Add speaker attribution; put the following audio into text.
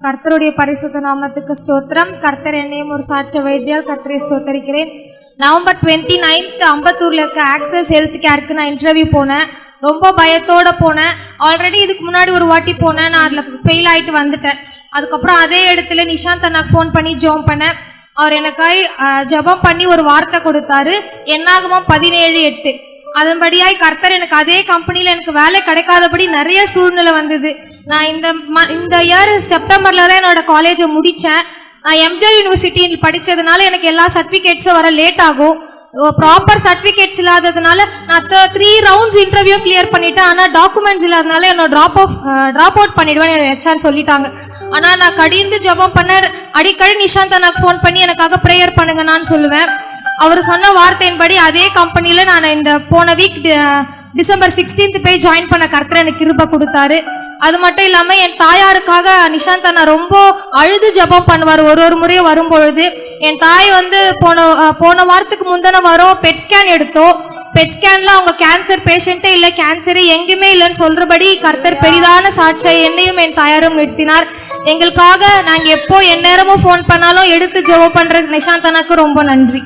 Speaker 1: கர்த்தருடைய பரிசுத்த நாமத்துக்கு ஸ்தோத்திரம். கர்த்தர் என்னையும் ஒரு சாட்சிய வைத்தியால் கர்த்தரை ஸ்தோத்தரிக்கிறேன். நவம்பர் 29 அம்பத்தூர்ல இருக்க ஆக்சஸ் ஹெல்த் கேருக்கு நான் இன்டர்வியூ போனேன். ரொம்ப பயத்தோட போனேன். ஆல்ரெடி இதுக்கு முன்னாடி ஒரு வாட்டி போனேன், நான் அதில் ஃபெயில் ஆகிட்டு வந்துட்டேன். அதுக்கப்புறம் அதே இடத்துல நிஷாந்த் அண்ணாக்கு ஃபோன் பண்ணி ஜெபம் பண்ணேன். அவர் எனக்காய் ஜெபம் பண்ணி ஒரு வார்த்தை கொடுத்தாரு. என்னாகுமோ 17:8. அதன்படியாய் கர்த்தர் எனக்கு அதே கம்பெனியில் எனக்கு வேலை கிடைக்காதபடி நிறைய சூழ்நிலை வந்தது. நான் இந்த இயர் செப்டம்பர்ல தான் என்னோட காலேஜை முடித்தேன். நான் எம்ஜிஆர் யூனிவர்சிட்டியில் படித்ததுனால எனக்கு எல்லா சர்டிஃபிகேட்ஸும் வர லேட் ஆகும். ப்ராப்பர் சர்டிஃபிகேட்ஸ் இல்லாததுனால நான் 3 ரவுண்ட்ஸ் இன்டர்வியூ கிளியர் பண்ணிட்டேன். ஆனால் டாக்குமெண்ட்ஸ் இல்லாததுனால என்னோட ட்ராப் அவுட் பண்ணிடுவேன் என்னோட HR சொல்லிட்டாங்க. ஆனால் நான் கடிந்து ஜெபம் பண்ண அடிக்கடி நிஷாந்த் எனக்கு ஃபோன் பண்ணி எனக்காக ப்ரேயர் பண்ணுங்க நான் சொல்லுவேன். அவர் சொன்ன வார்த்தையின்படி அதே கம்பெனியில் நான் இந்த போன வீக் டிசம்பர் 16 போய் ஜாயின் பண்ண கர்த்தர் எனக்கு கிருபை கொடுத்தாரு. அது மட்டும் இல்லாமல் என் தாயாருக்காக நிஷாந்த் அண்ணா ரொம்ப அழுது ஜெபம் பண்ணுவார். ஒரு முறையும் வரும்பொழுது என் தாய் போன வாரத்துக்கு முந்தின வாரம் பெட் ஸ்கேன் எடுத்தோம். பெட் ஸ்கேன்ல அவங்க கேன்சர் பேஷண்ட்டே இல்லை, கேன்சரே எங்குமே இல்லைன்னு சொல்றபடி கர்த்தர் பெரிதான சாட்சியை என்னையும் என் தாயாரும் நிறுத்தினார். எங்களுக்காக நாங்கள் எப்போ எந்நேரமும் ஃபோன் பண்ணாலும் எடுத்து ஜெபம் பண்ற நிஷாந்த் அண்ணாக்கு ரொம்ப நன்றி.